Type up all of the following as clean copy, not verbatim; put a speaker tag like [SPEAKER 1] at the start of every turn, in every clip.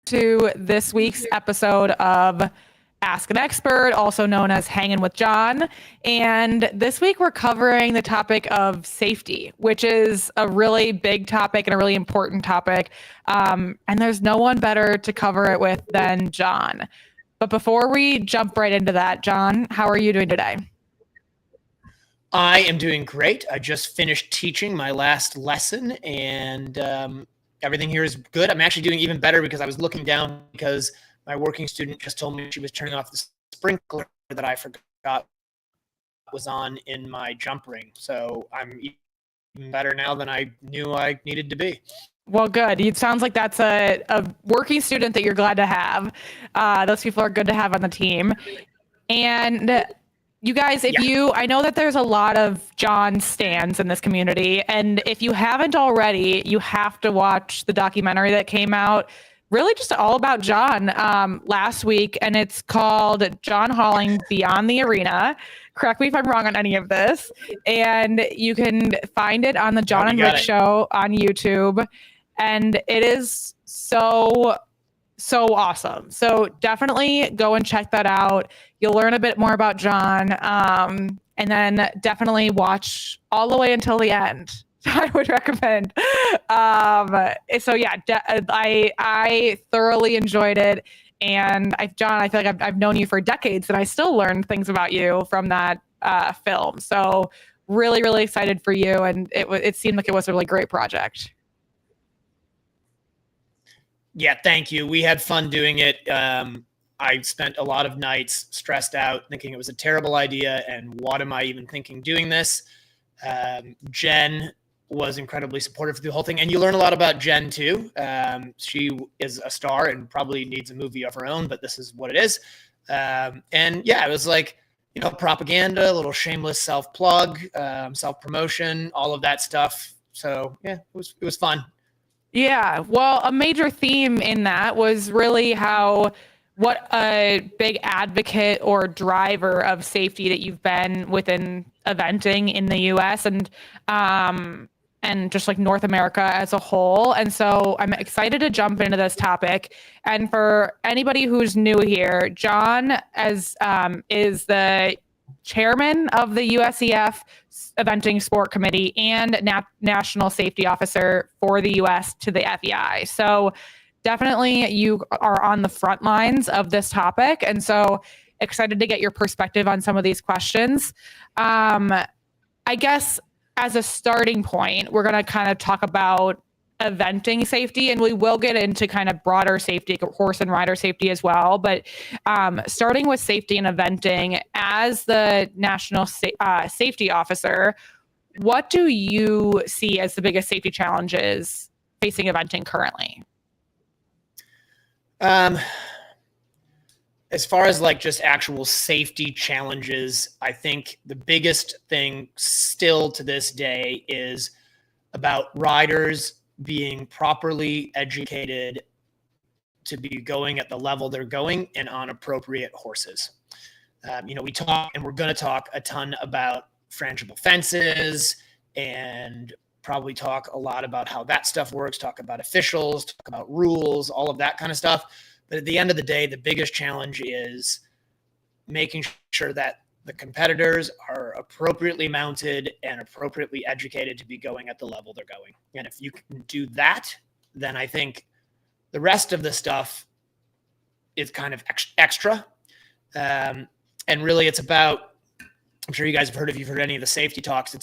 [SPEAKER 1] to this week's episode of Ask an Expert, also known as Hanging with Jon. And this week we're covering the topic of safety, which is a really big topic and a really important topic. And there's no one better to cover it with than Jon. But before we jump right into that, Jon, how are you doing today?
[SPEAKER 2] I am doing great. I just finished teaching my last lesson, and everything here is good. I'm actually doing even better because I was looking down because my working student just told me she was turning off the sprinkler that I forgot was on in my jump ring. So I'm even better now than I knew I needed to be.
[SPEAKER 1] Well, good. It sounds like that's a working student that you're glad to have. Those people are good to have on the team. And you guys, I know that there's a lot of Jon stans in this community. And if you haven't already, you have to watch the documentary that came out really just all about Jon last week. And it's called Jon Holling Beyond the Arena. Correct me if I'm wrong on any of this. And you can find it on the Jon and Rick show on YouTube. And it is so awesome. So definitely go and check that out. You'll learn a bit more about Jon. And then definitely watch all the way until the end. I would recommend. So yeah, I thoroughly enjoyed it. And Jon, I feel like I've known you for decades and I still learned things about you from that film. So really, really excited for you. And it seemed like it was a really great project.
[SPEAKER 2] Yeah, thank you. We had fun doing it. I spent a lot of nights stressed out thinking it was a terrible idea and what am I even thinking doing this? Jen was incredibly supportive of the whole thing. And you learn a lot about Jen too. She is a star and probably needs a movie of her own, but this is what it is. And yeah, it was like, propaganda, a little shameless self-plug, self-promotion, all of that stuff. So yeah, it was fun.
[SPEAKER 1] Yeah, well, a major theme in that was really what a big advocate or driver of safety that you've been within eventing in the US and just like North America as a whole. And so I'm excited to jump into this topic. And for anybody who's new here, Jon is the chairman of the USEF Eventing Sport Committee and National Safety Officer for the US to the FEI. So definitely you are on the front lines of this topic. And so excited to get your perspective on some of these questions. I guess as a starting point, we're going to kind of talk about eventing safety, and we will get into kind of broader safety, horse and rider safety as well. But starting with safety and eventing, as the National Safety Officer, what do you see as the biggest safety challenges facing eventing currently?
[SPEAKER 2] As far as like just actual safety challenges, I think the biggest thing still to this day is about riders being properly educated to be going at the level they're going and on appropriate horses. We talk, and we're going to talk a ton about frangible fences and probably talk a lot about how that stuff works, talk about officials, talk about rules, all of that kind of stuff. But at the end of the day, the biggest challenge is making sure that the competitors are appropriately mounted and appropriately educated to be going at the level they're going. And if you can do that, then I think the rest of the stuff is kind of extra. And really it's about, I'm sure you guys have heard, if you've heard any of the safety talks,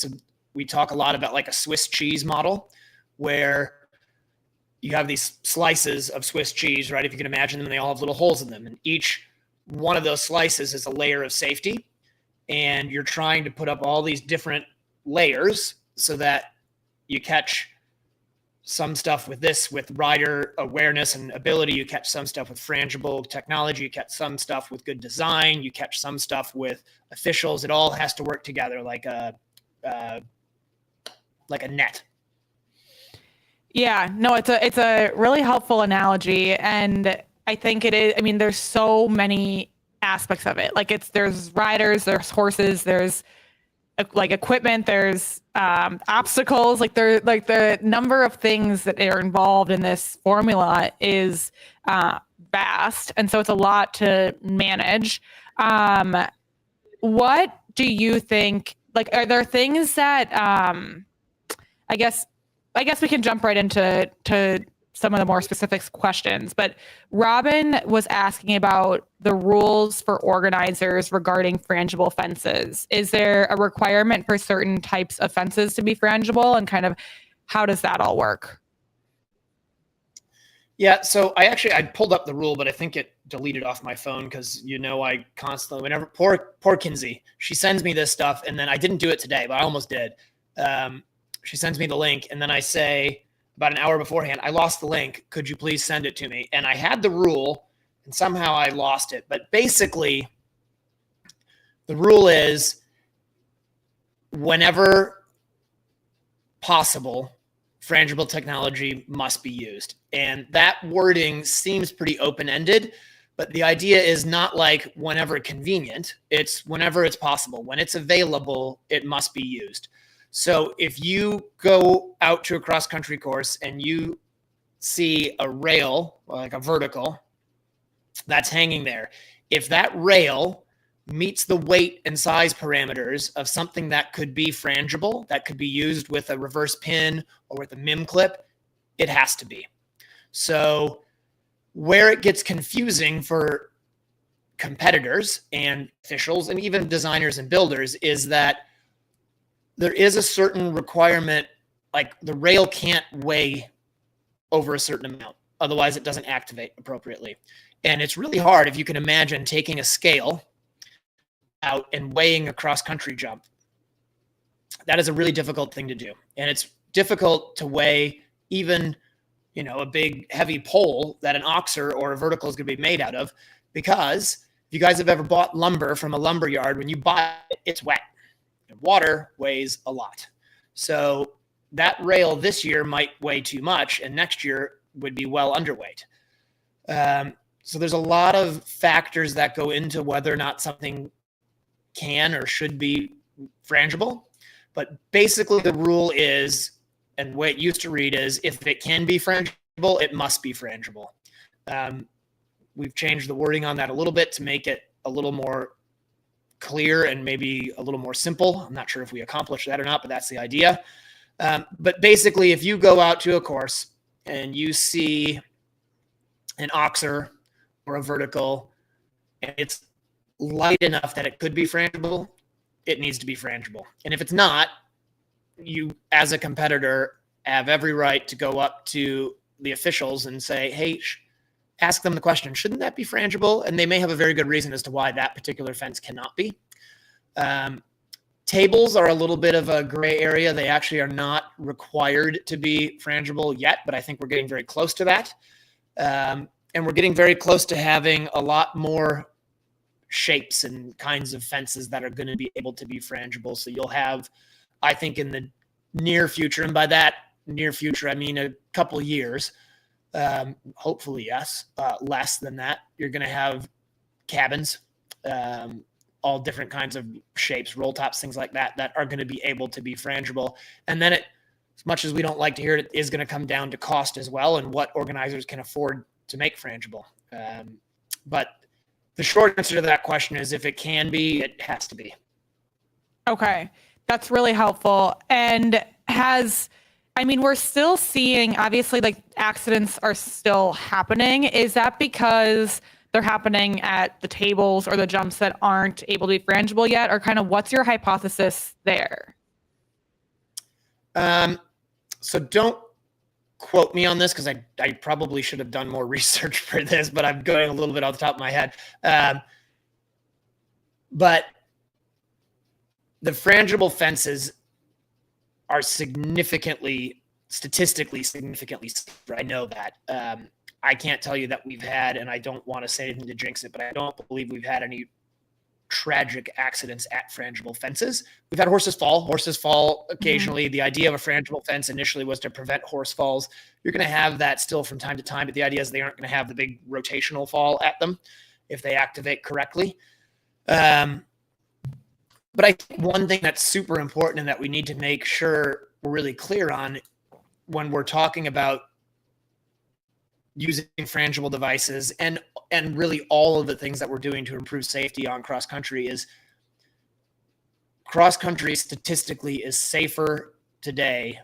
[SPEAKER 2] we talk a lot about like a Swiss cheese model where you have these slices of Swiss cheese, right? If you can imagine them, they all have little holes in them. And each one of those slices is a layer of safety. And you're trying to put up all these different layers so that you catch some stuff with rider awareness and ability. You catch some stuff with frangible technology. You catch some stuff with good design. You catch some stuff with officials. It all has to work together like a net.
[SPEAKER 1] Yeah, no, it's a really helpful analogy. And I think it is, there's so many aspects of it. Like there's riders, there's horses, there's like equipment, there's obstacles, like the number of things that are involved in this formula is vast, and so it's a lot to manage. What do you think, like, are there things that I guess we can jump right into some of the more specific questions, but Robin was asking about the rules for organizers regarding frangible fences. Is there a requirement for certain types of fences to be frangible, and kind of how does that all work?
[SPEAKER 2] Yeah, so I pulled up the rule, but I think it deleted off my phone because I constantly, whenever poor Kinsey, she sends me this stuff, and then I didn't do it today, but I almost did. She sends me the link, and then I say about an hour beforehand, I lost the link. Could you please send it to me? And I had the rule, and somehow I lost it. But basically, the rule is whenever possible, frangible technology must be used. And that wording seems pretty open-ended, but the idea is not like whenever convenient. It's whenever it's possible. When it's available, it must be used. So if you go out to a cross-country course and you see a rail, like a vertical, that's hanging there, if that rail meets the weight and size parameters of something that could be frangible, that could be used with a reverse pin or with a MIM clip, it has to be. So where it gets confusing for competitors and officials and even designers and builders is that there is a certain requirement, like the rail can't weigh over a certain amount. Otherwise, it doesn't activate appropriately. And it's really hard, if you can imagine, taking a scale out and weighing a cross-country jump. That is a really difficult thing to do. And it's difficult to weigh even, a big heavy pole that an oxer or a vertical is going to be made out of, because if you guys have ever bought lumber from a lumber yard, when you buy it, it's wet. And water weighs a lot. So that rail this year might weigh too much, and next year would be well underweight. So there's a lot of factors that go into whether or not something can or should be frangible. But basically the rule is, and the way it used to read is, if it can be frangible, it must be frangible. We've changed the wording on that a little bit to make it a little more clear and maybe a little more simple. I'm not sure if we accomplished that or not, but that's the idea. But basically, if you go out to a course and you see an oxer or a vertical, and it's light enough that it could be frangible, it needs to be frangible. And if it's not, you, as a competitor, have every right to go up to the officials and say, hey, ask them the question, shouldn't that be frangible? And they may have a very good reason as to why that particular fence cannot be. Tables are a little bit of a gray area. They actually are not required to be frangible yet, but I think we're getting very close to that. And we're getting very close to having a lot more shapes and kinds of fences that are going to be able to be frangible. So you'll have, I think, in the near future, and by that near future, I mean a couple of years, hopefully, yes, less than that, you're going to have cabins, all different kinds of shapes, roll tops, things like that, that are going to be able to be frangible. And then it, as much as we don't like to hear it, is going to come down to cost as well, and what organizers can afford to make frangible. But the short answer to that question is, if it can be, it has to be.
[SPEAKER 1] Okay. That's really helpful. And we're still seeing, obviously, like, accidents are still happening. Is that because they're happening at the tables or the jumps that aren't able to be frangible yet? Or kind of what's your hypothesis there?
[SPEAKER 2] So don't quote me on this, because I probably should have done more research for this, but I'm going a little bit off the top of my head. But the frangible fences are statistically significantly safer. I know that. I can't tell you that we've had, and I don't want to say anything to jinx it, but I don't believe we've had any tragic accidents at frangible fences. We've had horses fall occasionally. The idea of a frangible fence initially was to prevent horse falls. You're going to have that still from time to time, but the idea is they aren't going to have the big rotational fall at them if they activate correctly. But I think one thing that's super important and that we need to make sure we're really clear on when we're talking about using frangible devices and really all of the things that we're doing to improve safety on cross country is cross country statistically is safer today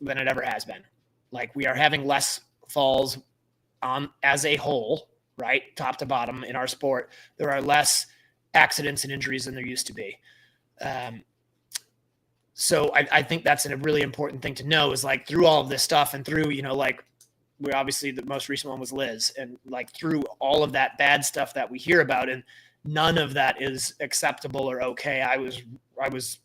[SPEAKER 2] than it ever has been. Like, we are having less falls as a whole, right? Top to bottom in our sport. There are less accidents and injuries than there used to be. So I think that's a really important thing to know is, like, through all of this stuff and through, like, we obviously, the most recent one was Liz, and like through all of that bad stuff that we hear about, and none of that is acceptable or okay. I was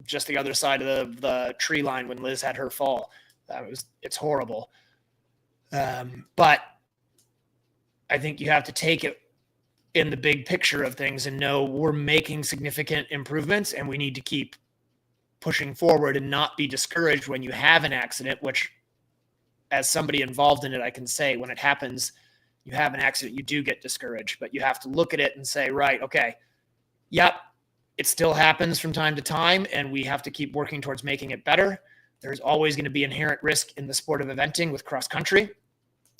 [SPEAKER 2] just the other side of the tree line when Liz had her fall. It's horrible. But I think you have to take it in the big picture of things and know we're making significant improvements, and we need to keep pushing forward and not be discouraged when you have an accident, which, as somebody involved in it, I can say when it happens, you have an accident, you do get discouraged, but you have to look at it and say, right, okay, yep, it still happens from time to time, and we have to keep working towards making it better. There's always going to be inherent risk in the sport of eventing with cross country,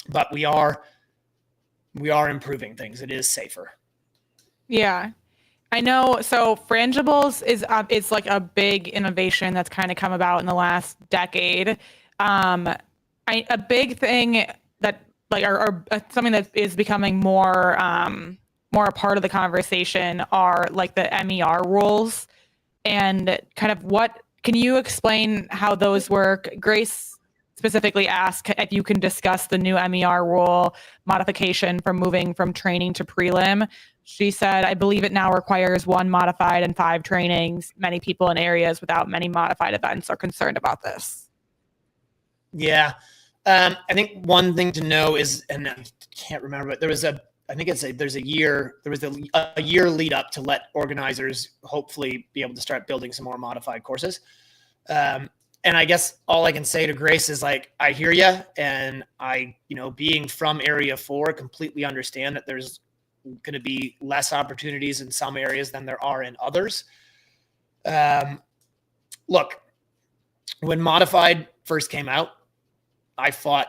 [SPEAKER 2] but we are improving things. It is safer.
[SPEAKER 1] Yeah. I know. So frangibles is like a big innovation that's kind of come about in the last decade. A big thing that like or something that is becoming more a part of the conversation are like the MER rules, and kind of what can you explain how those work? Grace specifically asked if you can discuss the new MER rule modification from moving from training to prelim. She said, I believe it now requires 1 modified and 5 trainings. Many people in areas without many modified events are concerned about this.
[SPEAKER 2] Yeah. I think one thing to know is, and I can't remember, but there was a year lead up to let organizers hopefully be able to start building some more modified courses. And I guess all I can say to Grace is, like, I hear you, and I, being from Area 4, completely understand that there's going to be less opportunities in some areas than there are in others. Look, when modified first came out, I fought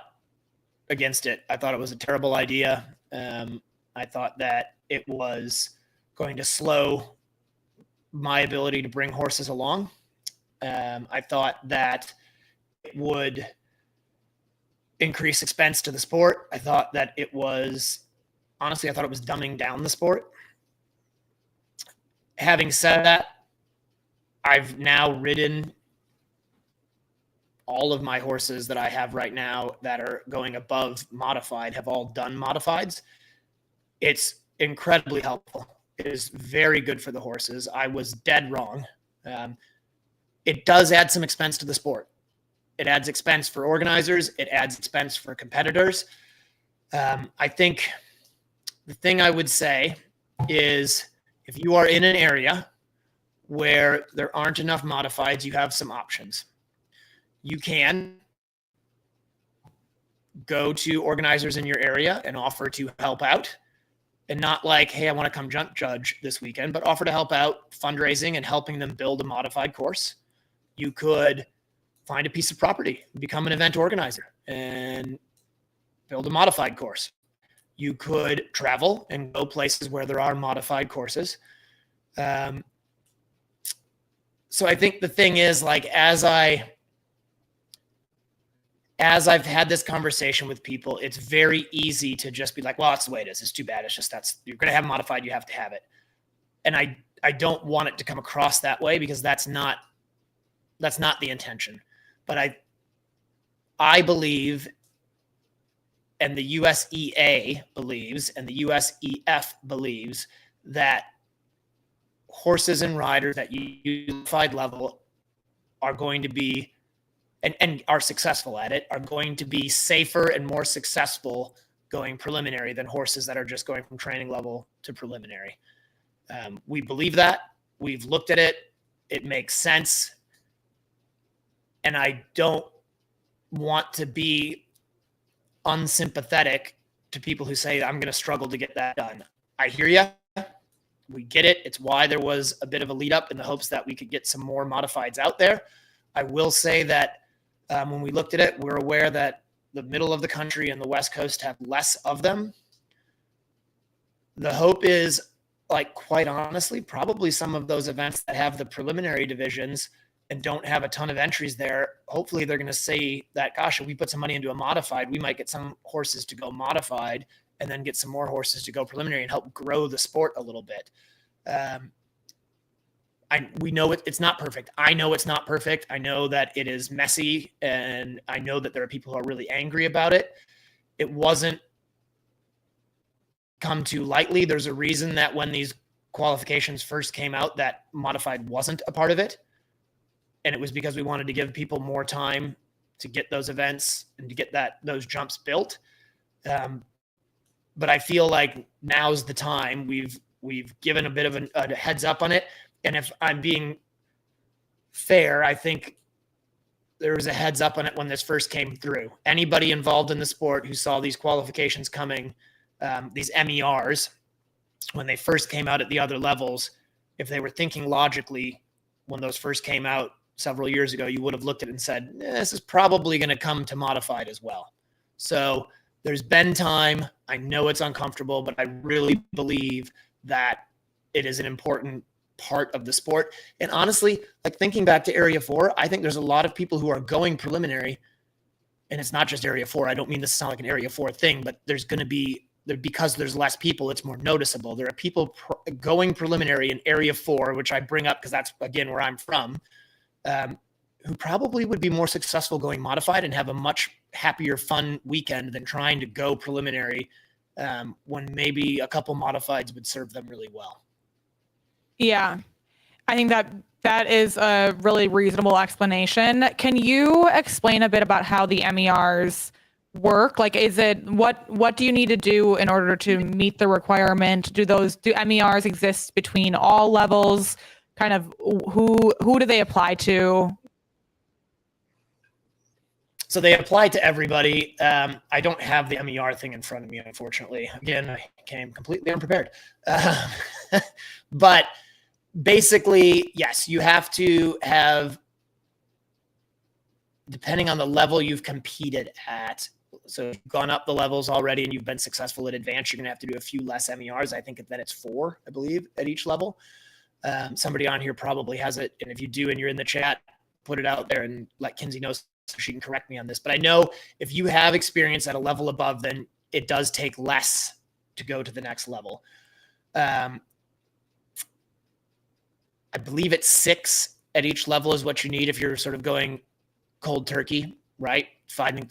[SPEAKER 2] against it. I thought it was a terrible idea. I thought that it was going to slow my ability to bring horses along. I thought that it would increase expense to the sport. I thought that it was dumbing down the sport. Having said that, I've now ridden all of my horses that I have right now that are going above modified, have all done modifieds. It's incredibly helpful. It is very good for the horses. I was dead wrong. It does add some expense to the sport. It adds expense for organizers. It adds expense for competitors. I think the thing I would say is, if you are in an area where there aren't enough modifieds, you have some options. You can go to organizers in your area and offer to help out, and not like, hey, I want to come judge this weekend, but offer to help out fundraising and helping them build a modified course. You could find a piece of property, become an event organizer, and build a modified course. You could travel and go places where there are modified courses. So I think the thing is, like, as I've had this conversation with people, it's very easy to just be like, well, that's the way it is. It's too bad. It's just, you're going to have modified. You have to have it. And I don't want it to come across that way, because that's not the intention. But I believe, and the USEA believes, and the USEF believes, that horses and riders at unified level are going to be, and are successful at it, are going to be safer and more successful going preliminary than horses that are just going from training level to preliminary. We believe that. We've looked at it. It makes sense. And I don't want to be unsympathetic to people who say, I'm going to struggle to get that done. I hear you. We get it. It's why there was a bit of a lead up in the hopes that we could get some more modifieds out there. I will say that when we looked at it, we're aware that the middle of the country and the West Coast have less of them. The hope is, like, quite honestly, probably some of those events that have the preliminary divisions and don't have a ton of entries there, hopefully they're going to say that, gosh, if we put some money into a modified, we might get some horses to go modified and then get some more horses to go preliminary and help grow the sport a little bit. We know it's not perfect. I know it's not perfect. I know that it is messy, and I know that there are people who are really angry about it. It wasn't come too lightly. There's a reason that when these qualifications first came out, that modified wasn't a part of it. And it was because we wanted to give people more time to get those events and to get those jumps built. But I feel like now's the time. We've given a bit of a heads up on it. And if I'm being fair, I think there was a heads up on it when this first came through. Anybody involved in the sport who saw these qualifications coming, these MERs, when they first came out at the other levels, if they were thinking logically when those first came out several years ago, you would have looked at it and said, this is probably going to come to modified as well. So there's been time. I know it's uncomfortable, but I really believe that it is an important part of the sport. And honestly, like, thinking back to Area 4, I think there's a lot of people who are going preliminary, and it's not just Area 4. I don't mean this to sound like an Area 4 thing, but there's going to be, because there's less people, it's more noticeable. There are people going preliminary in Area 4, which I bring up because that's, again, where I'm from, who probably would be more successful going modified and have a much happier, fun weekend than trying to go preliminary when maybe a couple modifieds would serve them really well.
[SPEAKER 1] Yeah, I think that is a really reasonable explanation. Can you explain a bit about how the MERs work? Like, is it what do you need to do in order to meet the requirement? Do MERs exist between all levels? Kind of who do they apply to?
[SPEAKER 2] So they apply to everybody. I don't have the MER thing in front of me, unfortunately. Again, I came completely unprepared. But basically, yes, you have to have, depending on the level you've competed at. So if you've gone up the levels already and you've been successful at advanced, you're going to have to do a few less MERs. I think that it's 4, I believe, at each level. Somebody on here probably has it. And if you do and you're in the chat, put it out there and let Kinsey know so she can correct me on this. But I know if you have experience at a level above, then it does take less to go to the next level. I believe it's 6 at each level is what you need if you're sort of going cold turkey, right?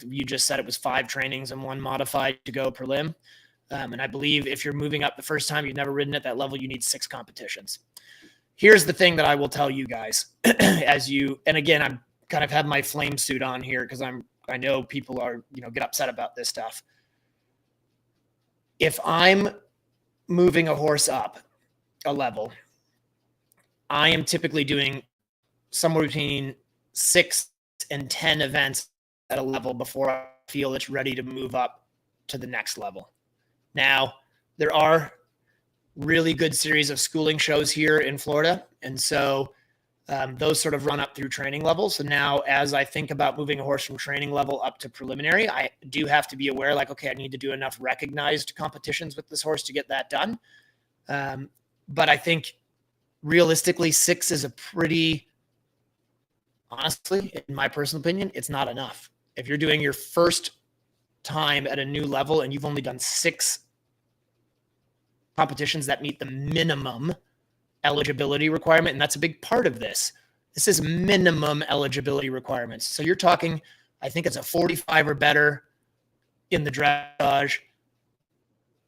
[SPEAKER 2] You just said it was 5 trainings and 1 modified to go prelim. And I believe if you're moving up the first time, you've never ridden at that level, you need 6 competitions. Here's the thing that I will tell you guys and again, I'm kind of have my flame suit on here because I know people are, get upset about this stuff. If I'm moving a horse up a level, I am typically doing somewhere between 6 and 10 events at a level before I feel it's ready to move up to the next level. Now, there are really good series of schooling shows here in Florida. And so those sort of run up through training levels. So now as I think about moving a horse from training level up to preliminary, I do have to be aware, like, okay, I need to do enough recognized competitions with this horse to get that done. But I think realistically, 6 is a pretty, honestly, in my personal opinion, it's not enough. If you're doing your first time at a new level and you've only done 6 competitions that meet the minimum eligibility requirement, and that's a big part of this. This is minimum eligibility requirements. So you're talking, I think it's a 45 or better in the dressage,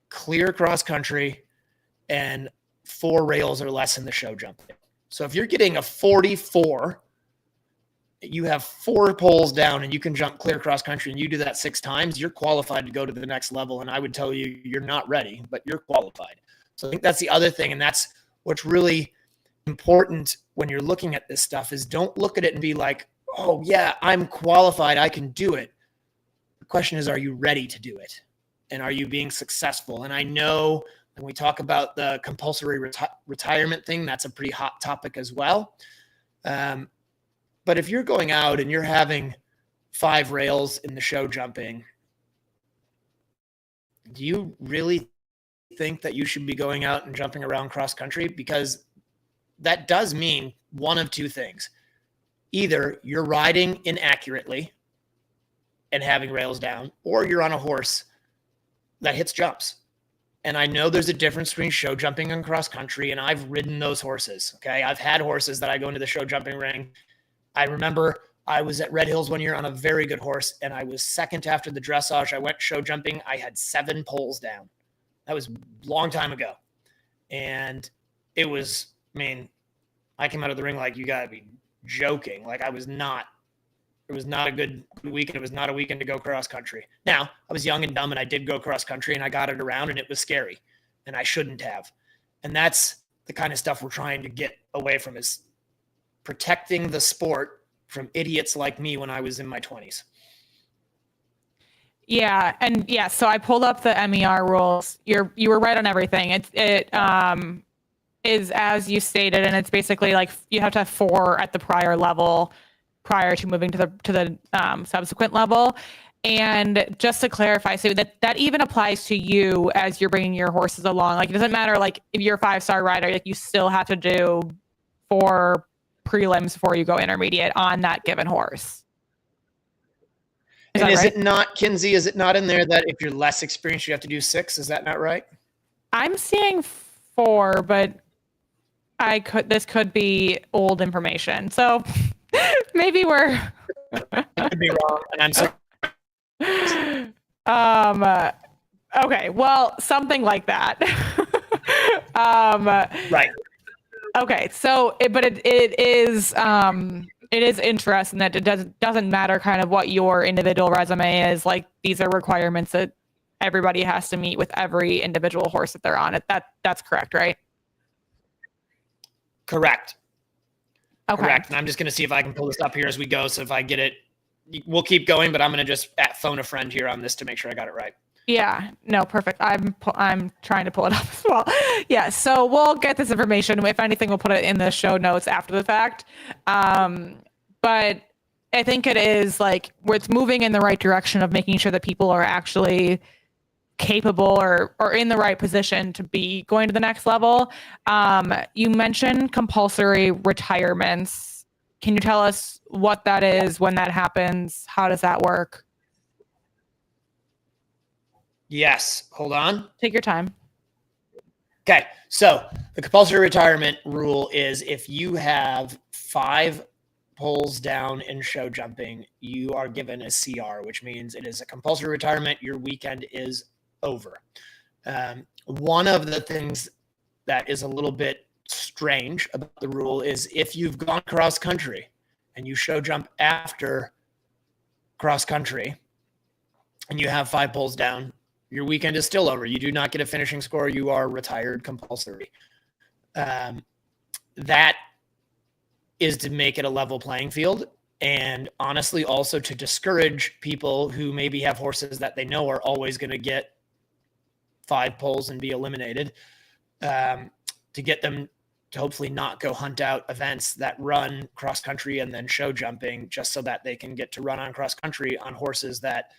[SPEAKER 2] clear cross country, and 4 rails or less in the show jumping. So if you're getting a 44, you have 4 poles down and you can jump clear cross country and you do that 6 times, you're qualified to go to the next level. And I would tell you, you're not ready, but you're qualified. So I think that's the other thing. And that's what's really important when you're looking at this stuff is don't look at it and be like, oh yeah, I'm qualified, I can do it. The question is, are you ready to do it? and are you being successful? And I know when we talk about the compulsory retirement thing, that's a pretty hot topic as well. But if you're going out and you're having 5 rails in the show jumping, do you really think that you should be going out and jumping around cross country? Because that does mean one of 2 things. Either you're riding inaccurately and having rails down, or you're on a horse that hits jumps. And I know there's a difference between show jumping and cross country, and I've ridden those horses. Okay. I've had horses that I go into the show jumping ring. I remember I was at Red Hills one year on a very good horse, and I was second after the dressage. I went show jumping. I had 7 poles down. That was a long time ago. And it was, I mean, I came out of the ring like, you got to be joking. Like, it was not a good weekend. It was not a weekend to go cross country. Now, I was young and dumb, and I did go cross country, and I got it around, and it was scary, and I shouldn't have. And that's the kind of stuff we're trying to get away from, is protecting the sport from idiots like me when I was in my 20s.
[SPEAKER 1] Yeah. And yeah, so I pulled up the MER rules. You were right on everything. It is as you stated, and it's basically like you have to have 4 at the prior level prior to moving to the subsequent level. And just to clarify, so that even applies to you as you're bringing your horses along. Like, it doesn't matter, like, if you're a 5-star rider, like, you still have to do 4 prelims before you go intermediate on that given horse.
[SPEAKER 2] Is it not, Kinsey, is it not in there that if you're less experienced, you have to do 6? Is that not right?
[SPEAKER 1] I'm seeing 4, but this could be old information. So maybe we're
[SPEAKER 2] I could be wrong, and I'm sorry.
[SPEAKER 1] Okay, well, something like that.
[SPEAKER 2] Right.
[SPEAKER 1] Okay, so it is interesting that it doesn't matter kind of what your individual resume is. Like, these are requirements that everybody has to meet with every individual horse that they're on. That's correct, right?
[SPEAKER 2] Correct.
[SPEAKER 1] Okay.
[SPEAKER 2] Correct. And I'm just going to see if I can pull this up here as we go. So if I get it, we'll keep going, but I'm going to just phone a friend here on this to make sure I got it right.
[SPEAKER 1] Yeah, no, perfect. I'm trying to pull it up as well. Yeah, so we'll get this information. If anything, we'll put it in the show notes after the fact. But I think it is like it's moving in the right direction of making sure that people are actually capable or in the right position to be going to the next level. You mentioned compulsory retirements. Can you tell us what that is, when that happens? How does that work?
[SPEAKER 2] Yes. Hold on.
[SPEAKER 1] Take your time.
[SPEAKER 2] Okay. So the compulsory retirement rule is if you have 5 poles down in show jumping, you are given a CR, which means it is a compulsory retirement. Your weekend is over. One of the things that is a little bit strange about the rule is if you've gone cross country and you show jump after cross country and you have 5 poles down, your weekend is still over. You do not get a finishing score. You are retired compulsory. That is to make it a level playing field, and honestly also to discourage people who maybe have horses that they know are always going to get 5 poles and be eliminated, to get them to hopefully not go hunt out events that run cross country and then show jumping, just so that they can get to run on cross country on horses that,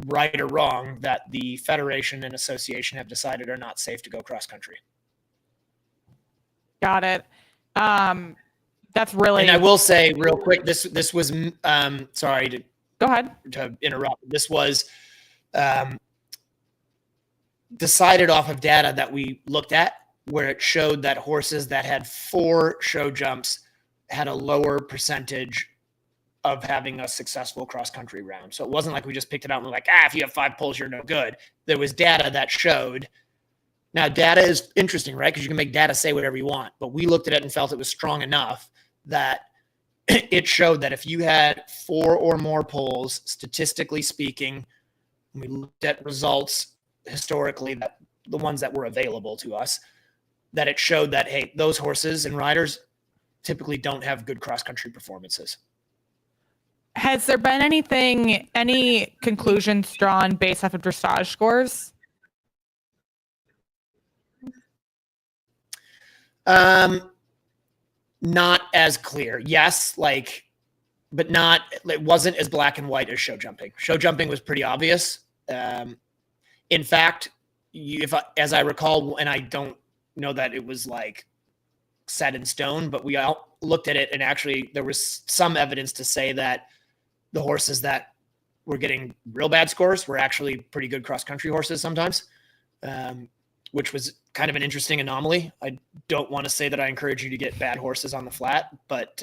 [SPEAKER 2] right or wrong, that the federation and association have decided are not safe to go cross country.
[SPEAKER 1] Got it. That's really.
[SPEAKER 2] And I will say real quick, this was sorry to
[SPEAKER 1] go ahead
[SPEAKER 2] to interrupt. This was decided off of data that we looked at, where it showed that horses that had 4 show jumps had a lower percentage of having a successful cross-country round. So it wasn't like we just picked it out and we're like, if you have 5 poles, you're no good. There was data that showed. Now, data is interesting, right? Because you can make data say whatever you want. But we looked at it and felt it was strong enough that it showed that if you had 4 or more poles, statistically speaking, we looked at results historically, that the ones that were available to us, that it showed that, hey, those horses and riders typically don't have good cross-country performances.
[SPEAKER 1] Has there been any conclusions drawn based off of dressage scores?
[SPEAKER 2] Not as clear. Yes, but not. It wasn't as black and white as show jumping. Show jumping was pretty obvious. In fact, as I recall, and I don't know that it was set in stone, but we all looked at it, and actually there was some evidence to say that the horses that were getting real bad scores were actually pretty good cross-country horses sometimes, which was kind of an interesting anomaly. I don't want to say that I encourage you to get bad horses on the flat, but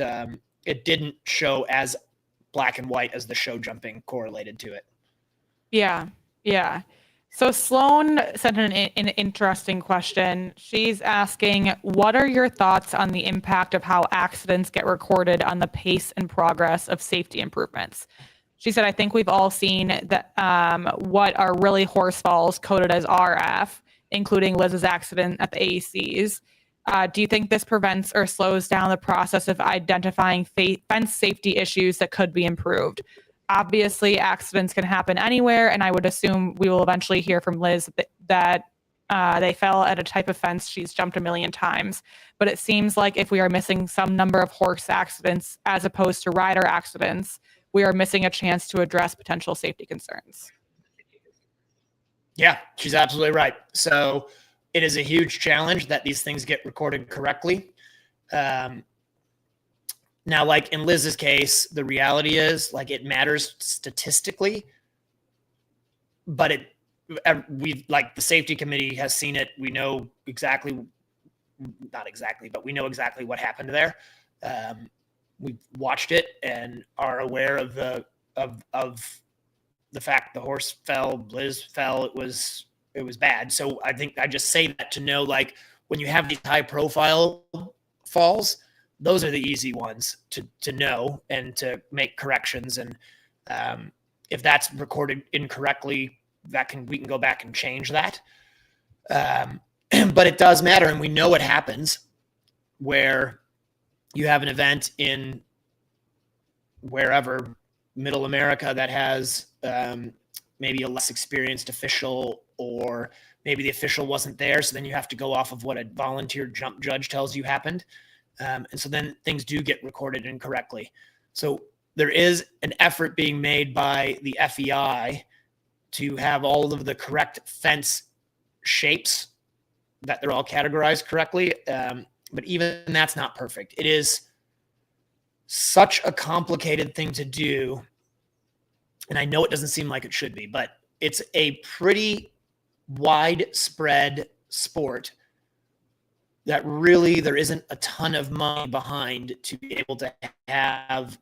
[SPEAKER 2] it didn't show as black and white as the show jumping correlated to it.
[SPEAKER 1] Yeah. So Sloan sent an interesting question. She's asking, what are your thoughts on the impact of how accidents get recorded on the pace and progress of safety improvements? She said, I think we've all seen that what are really horse falls coded as RF, including Liz's accident at the AECs. Do you think this prevents or slows down the process of identifying fence safety issues that could be improved? Obviously, accidents can happen anywhere, and I would assume we will eventually hear from Liz that they fell at a type of fence she's jumped a million times. But it seems like if we are missing some number of horse accidents as opposed to rider accidents, we are missing a chance to address potential safety concerns.
[SPEAKER 2] Yeah, she's absolutely right. So it is a huge challenge that these things get recorded correctly. Now, in Liz's case, the reality is it matters statistically, but the safety committee has seen it. We know not exactly, but we know exactly what happened there. We've watched it and are aware of the fact the horse fell, Liz fell. It was bad. So I think I just say that to know, when you have these high profile falls, those are the easy ones to know and to make corrections. And if that's recorded incorrectly, we can go back and change that. But it does matter. And we know what happens where you have an event in wherever, Middle America, that has maybe a less experienced official, or maybe the official wasn't there. So then you have to go off of what a volunteer jump judge tells you happened. And so then things do get recorded incorrectly. So there is an effort being made by the FEI to have all of the correct fence shapes, that they're all categorized correctly. But even that's not perfect. It is such a complicated thing to do. And I know it doesn't seem like it should be, but it's a pretty widespread sport that really there isn't a ton of money behind to be able to have,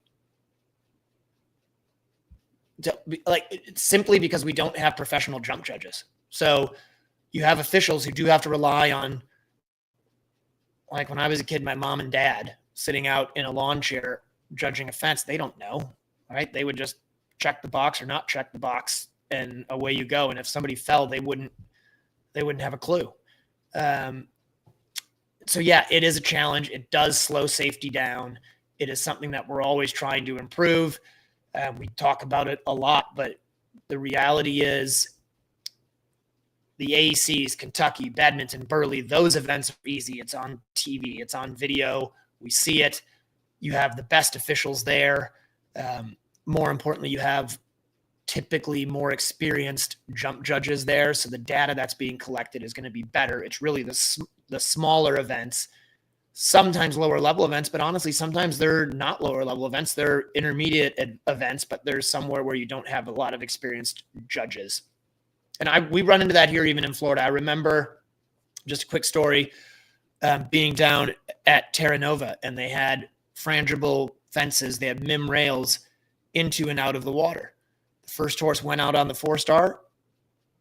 [SPEAKER 2] simply because we don't have professional jump judges. So you have officials who do have to rely on, when I was a kid, my mom and dad sitting out in a lawn chair judging a fence. They don't know, right? They would just check the box or not check the box, and away you go. And if somebody fell, they wouldn't have a clue. So yeah, it is a challenge. It does slow safety down. It is something that we're always trying to improve. We talk about it a lot, but the reality is the AECs, Kentucky, Badminton, Burghley, those events are easy. It's on TV. It's on video. We see it. You have the best officials there. More importantly, you have typically more experienced jump judges there. So the data that's being collected is going to be better. It's really the smaller events, sometimes lower level events, but honestly, sometimes they're not lower level events. They're intermediate events, but there's somewhere where you don't have a lot of experienced judges. And we run into that here even in Florida. I remember, just a quick story, being down at Terra Nova, and they had frangible fences. They had MIM rails into and out of the water. The first horse went out on the 4-star.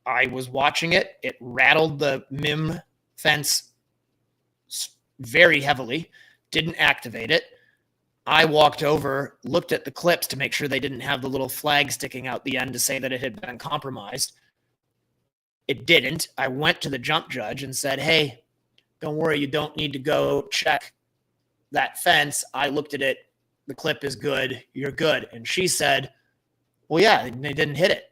[SPEAKER 2] I was watching it. It rattled the MIM fence very heavily, didn't activate it. I walked over, looked at the clips to make sure they didn't have the little flag sticking out the end to say that it had been compromised. It didn't. I went to the jump judge and said, hey, don't worry, you don't need to go check that fence. I looked at it the clip is good, you're good. And she said, well, yeah, they didn't hit it.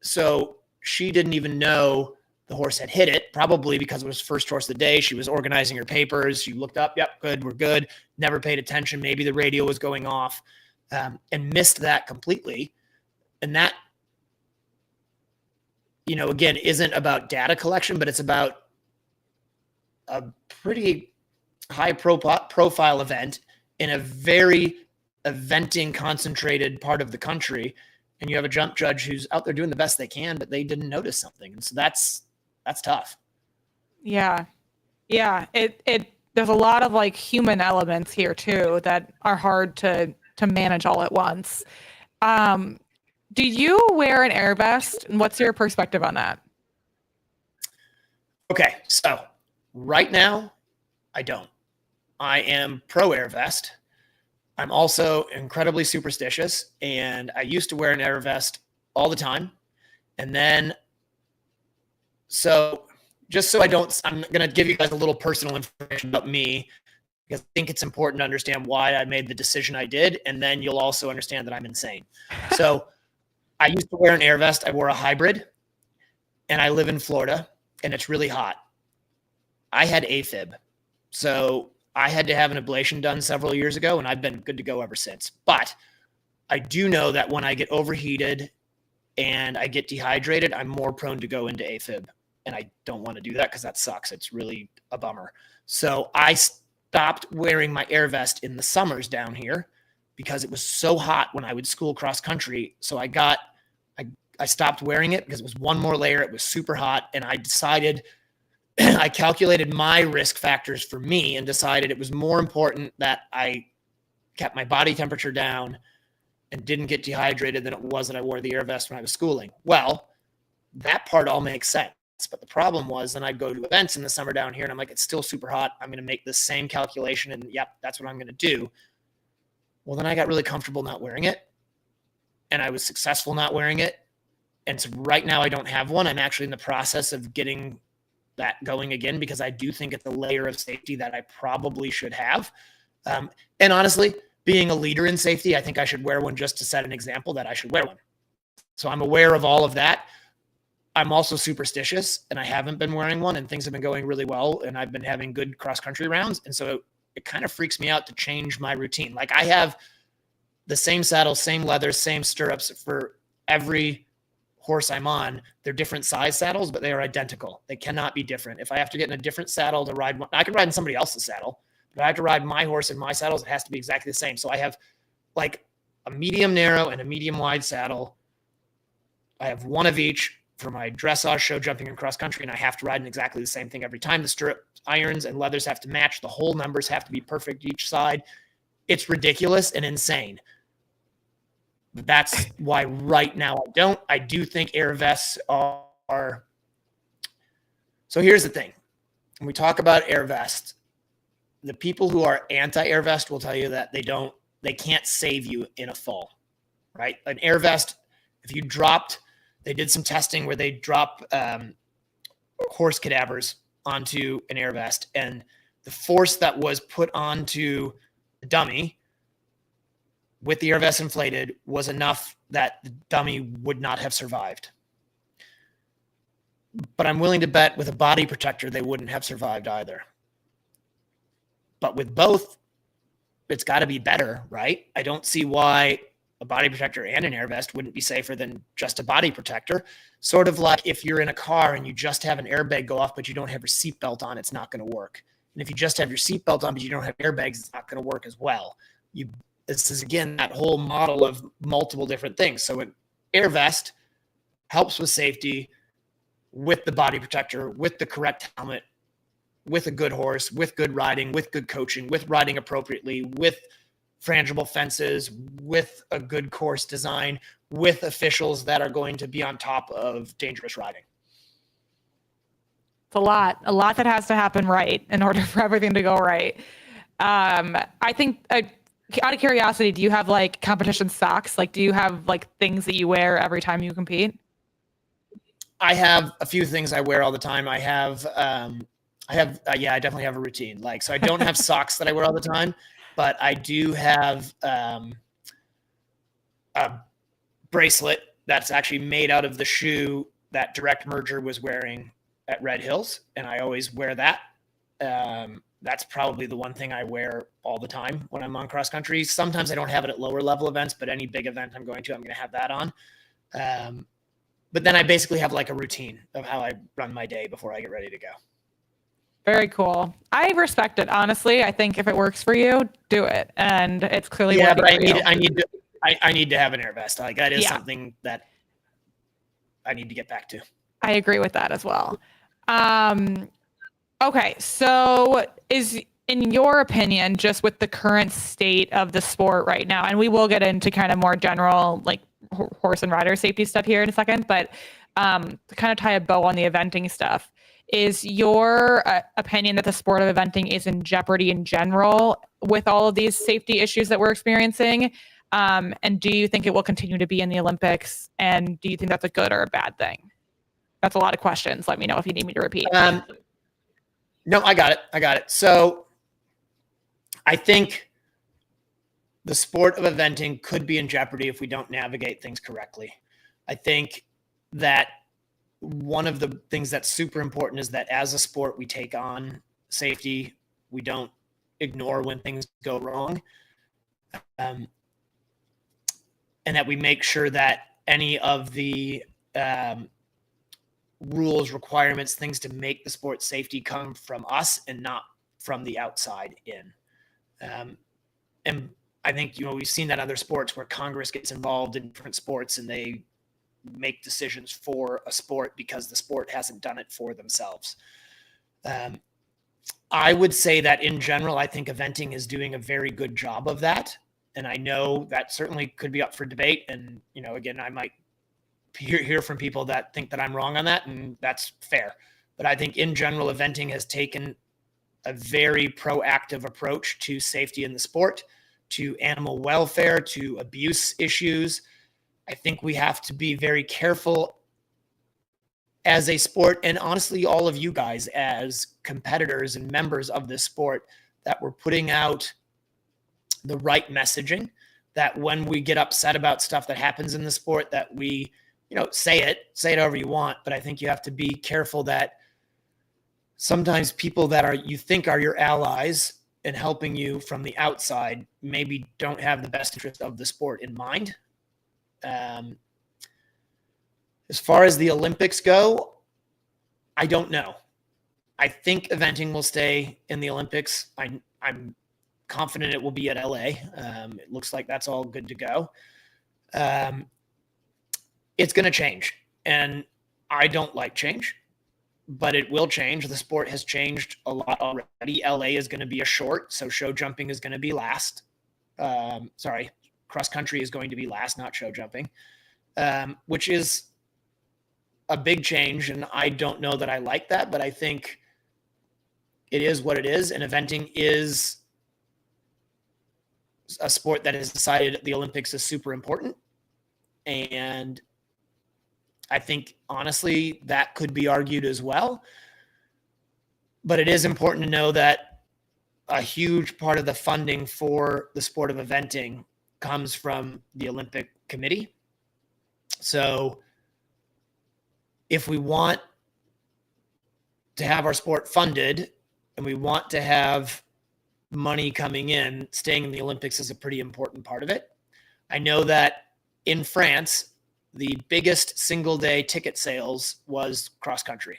[SPEAKER 2] So she didn't even know the horse had hit it, probably because it was first horse of the day. She was organizing her papers. She looked up, yep, good, we're good. Never paid attention. Maybe the radio was going off, and missed that completely. And that, again, isn't about data collection, but it's about a pretty high profile event in a very eventing concentrated part of the country. And you have a jump judge who's out there doing the best they can, but they didn't notice something. And so that's tough.
[SPEAKER 1] Yeah. Yeah. There's a lot of like human elements here too that are hard to manage all at once. Do you wear an air vest, and what's your perspective on that?
[SPEAKER 2] Okay. So right now I don't. I am pro air vest. I'm also incredibly superstitious, and I used to wear an air vest all the time. And then, so just so I'm going to give you guys a little personal information about me, because I think it's important to understand why I made the decision I did. And then you'll also understand that I'm insane. So I used to wear an air vest. I wore a hybrid, and I live in Florida, and it's really hot. I had AFib. So I had to have an ablation done several years ago, and I've been good to go ever since. But I do know that when I get overheated and I get dehydrated, I'm more prone to go into AFib. And I don't want to do that because that sucks. It's really a bummer. So I stopped wearing my air vest in the summers down here because it was so hot when I would school cross country. So I stopped wearing it because it was one more layer. It was super hot. And I decided, I calculated my risk factors for me and decided it was more important that I kept my body temperature down and didn't get dehydrated than it was that I wore the air vest when I was schooling. Well, that part all makes sense. But the problem was then I'd go to events in the summer down here and I'm like, it's still super hot. I'm going to make the same calculation and yep, that's what I'm going to do. Well, then I got really comfortable not wearing it, and I was successful not wearing it. And so right now I don't have one. I'm actually in the process of getting that going again because I do think it's a layer of safety that I probably should have. And honestly, being a leader in safety, I think I should wear one just to set an example that I should wear one. So I'm aware of all of that. I'm also superstitious, and I haven't been wearing one, and things have been going really well, and I've been having good cross-country rounds. And so it kind of freaks me out to change my routine. Like I have the same saddle, same leather, same stirrups for every horse I'm on. They're different size saddles, but they are identical. They cannot be different. If I have to get in a different saddle to ride one, I can ride in somebody else's saddle, but I have to ride my horse in my saddles. It has to be exactly the same. So I have like a medium narrow and a medium wide saddle. I have one of each for my dressage, show jumping, and cross country, and I have to ride in exactly the same thing every time. The stirrup irons and leathers have to match. The hole numbers have to be perfect each side. It's ridiculous and insane. But that's why right now I don't. I do think air vests are. So here's the thing. When we talk about air vests, the people who are anti-air vest will tell you that they can't save you in a fall, right? An air vest, if you dropped, they did some testing where they drop horse cadavers onto an air vest, and the force that was put onto the dummy with the air vest inflated was enough that the dummy would not have survived. But I'm willing to bet with a body protector, they wouldn't have survived either. But with both, it's got to be better, right? I don't see why a body protector and an air vest wouldn't be safer than just a body protector. Sort of like if you're in a car and you just have an airbag go off, but you don't have your seatbelt on, it's not going to work. And if you just have your seatbelt on, but you don't have airbags, it's not going to work as well. This is, again, that whole model of multiple different things. So an air vest helps with safety, with the body protector, with the correct helmet, with a good horse, with good riding, with good coaching, with riding appropriately, with frangible fences, with a good course design, with officials that are going to be on top of dangerous riding.
[SPEAKER 1] It's a lot that has to happen right in order for everything to go right. I think out of curiosity, do you have like competition socks? Like, do you have like things that you wear every time you compete?
[SPEAKER 2] I have a few things I wear all the time. I definitely have a routine. Like, so I don't have socks that I wear all the time. but I do have a bracelet that's actually made out of the shoe that Direct Merger was wearing at Red Hills, and I always wear that. That's probably the one thing I wear all the time when I'm on cross country. Sometimes I don't have it at lower level events, but any big event I'm going to have that on. But then I basically have like a routine of how I run my day before I get ready to go.
[SPEAKER 1] Very cool. I respect it, honestly. I think if it works for you, do it. And it's clearly
[SPEAKER 2] yeah,
[SPEAKER 1] working
[SPEAKER 2] but
[SPEAKER 1] for
[SPEAKER 2] I need to have an air vest. Like that is
[SPEAKER 1] Yeah.
[SPEAKER 2] something that I need to get back to.
[SPEAKER 1] I agree with that as well. Okay, so in your opinion, just with the current state of the sport right now, and we will get into kind of more general like horse and rider safety stuff here in a second, but to kind of tie a bow on the eventing stuff, is your opinion that the sport of eventing is in jeopardy in general with all of these safety issues that we're experiencing? And do you think it will continue to be in the Olympics? And do you think that's a good or a bad thing? That's a lot of questions. Let me know if you need me to repeat.
[SPEAKER 2] No, I got it. So I think the sport of eventing could be in jeopardy if we don't navigate things correctly. I think that one of the things that's super important is that as a sport, we take on safety. We don't ignore when things go wrong. And that we make sure that any of the rules, requirements, things to make the sport safety come from us and not from the outside in. And I think, we've seen that in other sports where Congress gets involved in different sports and they make decisions for a sport because the sport hasn't done it for themselves. I would say that in general, I think eventing is doing a very good job of that. And I know that certainly could be up for debate. And, again, I might hear from people that think that I'm wrong on that, and that's fair. But I think in general, eventing has taken a very proactive approach to safety in the sport, to animal welfare, to abuse issues. I think we have to be very careful as a sport, and honestly, all of you guys as competitors and members of this sport, that we're putting out the right messaging, that when we get upset about stuff that happens in the sport, that we say it however you want. But I think you have to be careful that sometimes people that you think are your allies and helping you from the outside maybe don't have the best interest of the sport in mind. As far as the Olympics go, I don't know. I think eventing will stay in the Olympics. I'm confident it will be at LA. It looks like that's all good to go. It's going to change, and I don't like change, but it will change. The sport has changed a lot already. LA is going to be a short, so show jumping is going to be last. Cross country is going to be last, not show jumping, which is a big change. And I don't know that I like that, but I think it is what it is. And eventing is a sport that has decided the Olympics is super important. And I think, honestly, that could be argued as well. But it is important to know that a huge part of the funding for the sport of eventing comes from the Olympic Committee. So if we want to have our sport funded and we want to have money coming in, staying in the Olympics is a pretty important part of it. I know that in France, the biggest single day ticket sales was cross country.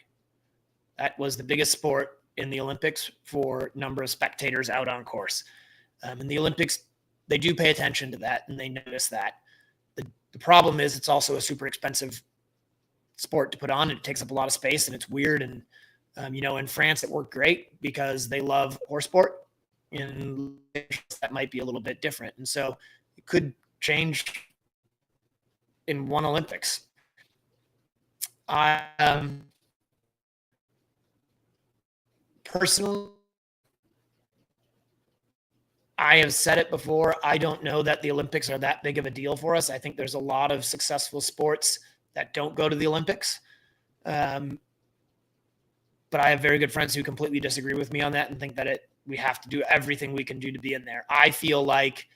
[SPEAKER 2] That was the biggest sport in the Olympics for number of spectators out on course. In the Olympics, they do pay attention to that and they notice that. The problem is it's also a super expensive sport to put on. It takes up a lot of space and it's weird. And, in France, it worked great because they love horse sport. In that might be a little bit different. And so it could change in one Olympics. Personally, I have said it before. I don't know that the Olympics are that big of a deal for us. I think there's a lot of successful sports that don't go to the Olympics. But I have very good friends who completely disagree with me on that and think that it we have to do everything we can do to be in there. I feel like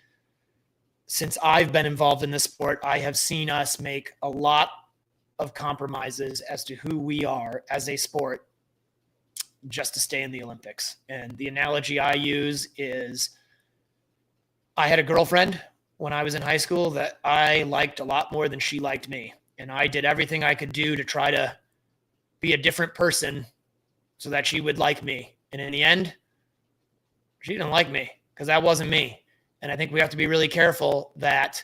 [SPEAKER 2] since I've been involved in this sport, I have seen us make a lot of compromises as to who we are as a sport just to stay in the Olympics. And the analogy I use is I had a girlfriend when I was in high school that I liked a lot more than she liked me. And I did everything I could do to try to be a different person so that she would like me. And in the end, she didn't like me because that wasn't me. And I think we have to be really careful that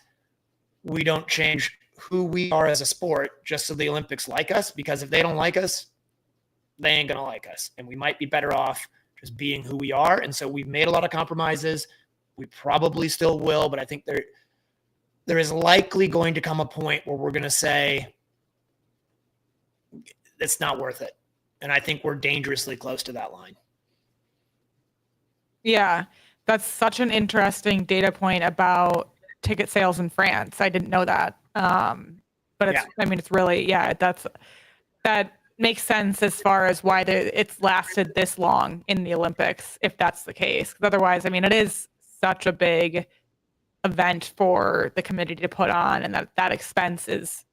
[SPEAKER 2] we don't change who we are as a sport just so the Olympics like us, because if they don't like us, they ain't going to like us. And we might be better off just being who we are. And so we've made a lot of compromises. We probably still will, but I think there is likely going to come a point where we're going to say it's not worth it. And I think we're dangerously close to that line.
[SPEAKER 1] Yeah, that's such an interesting data point about ticket sales in France. I didn't know that. But it's, I mean, it's really, that makes sense as far as why it's lasted this long in the Olympics, if that's the case. 'Cause otherwise, I mean, it is such a big event for the committee to put on, and that expense is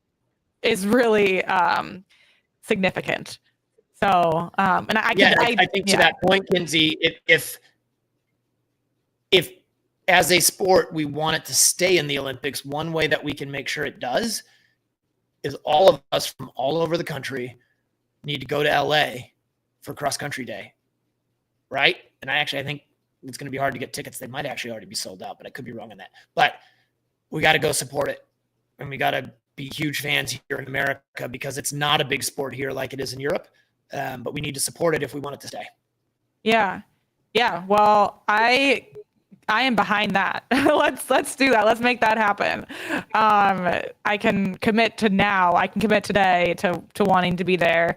[SPEAKER 1] really significant. So, and
[SPEAKER 2] I think to that point, Kinsey, if as a sport we want it to stay in the Olympics, one way that we can make sure it does is all of us from all over the country need to go to LA for cross country day, right? And I think it's going to be hard to get tickets. They might actually already be sold out, but I could be wrong on that. But we got to go support it, and we got to be huge fans here in America because it's not a big sport here like it is in Europe. But we need to support it if we want it to stay.
[SPEAKER 1] Yeah. Well, I am behind that. Let's do that. Let's make that happen. I can commit today to wanting to be there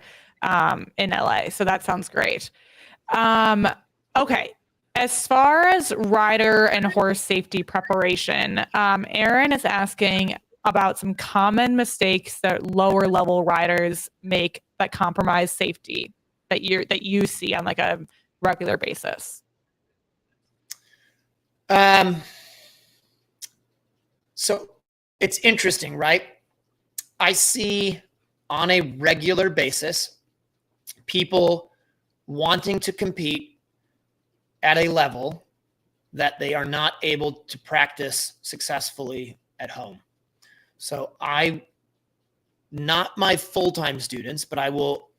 [SPEAKER 1] in LA. So that sounds great. Okay. As far as rider and horse safety preparation, Aaron is asking about some common mistakes that lower level riders make that compromise safety that you see on like a regular basis.
[SPEAKER 2] So it's interesting, right? I see on a regular basis people wanting to compete at a level that they are not able to practice successfully at home. So not my full-time students, but I will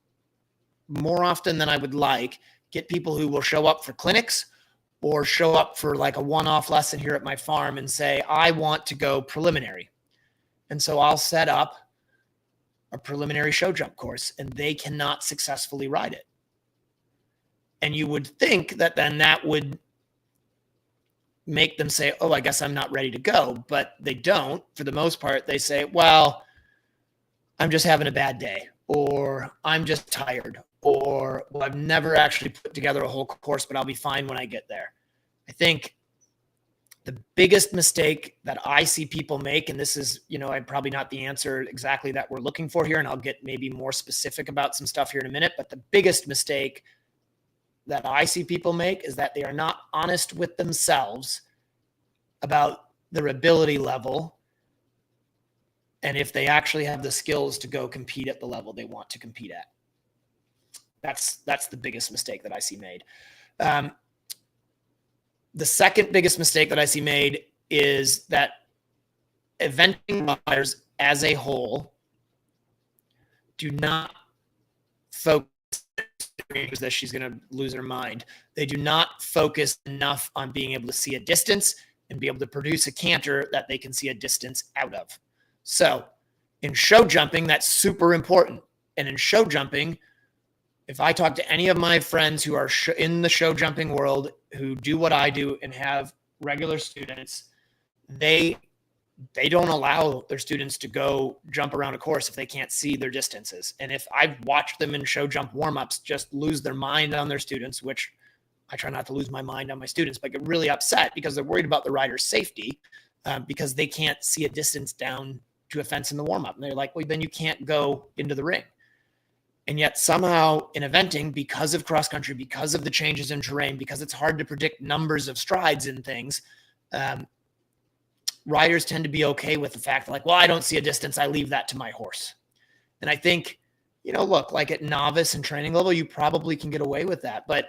[SPEAKER 2] more often than I would like get people who will show up for clinics or show up for like a one-off lesson here at my farm and say, I want to go preliminary. And so I'll set up a preliminary show jump course and they cannot successfully ride it. And you would think that then that would make them say, oh, I guess I'm not ready to go. But they don't. For the most part, they say, well, I'm just having a bad day, or I'm just tired, or well, I've never actually put together a whole course, but I'll be fine when I get there. I think the biggest mistake that I see people make, and this is, I'm probably not the answer exactly that we're looking for here, and I'll get maybe more specific about some stuff here in a minute, but the biggest mistake that I see people make is that they are not honest with themselves about their ability level and if they actually have the skills to go compete at the level they want to compete at. That's the biggest mistake that I see made. The second biggest mistake that I see made is that eventing riders as a whole do not focus that she's going to lose her mind. They do not focus enough on being able to see a distance and be able to produce a canter that they can see a distance out of. So in show jumping, that's super important. And in show jumping, if I talk to any of my friends who are in the show jumping world, who do what I do and have regular students, they don't allow their students to go jump around a course if they can't see their distances. And if I've watched them in show jump warm-ups just lose their mind on their students, which I try not to lose my mind on my students, but get really upset because they're worried about the rider's safety because they can't see a distance down to a fence in the warm-up. And they're like, well, then you can't go into the ring. And yet somehow in eventing, because of cross country, because of the changes in terrain, because it's hard to predict numbers of strides and things, riders tend to be okay with the fact that, like, well, I don't see a distance, I leave that to my horse. And I think, look, like at novice and training level, you probably can get away with that. But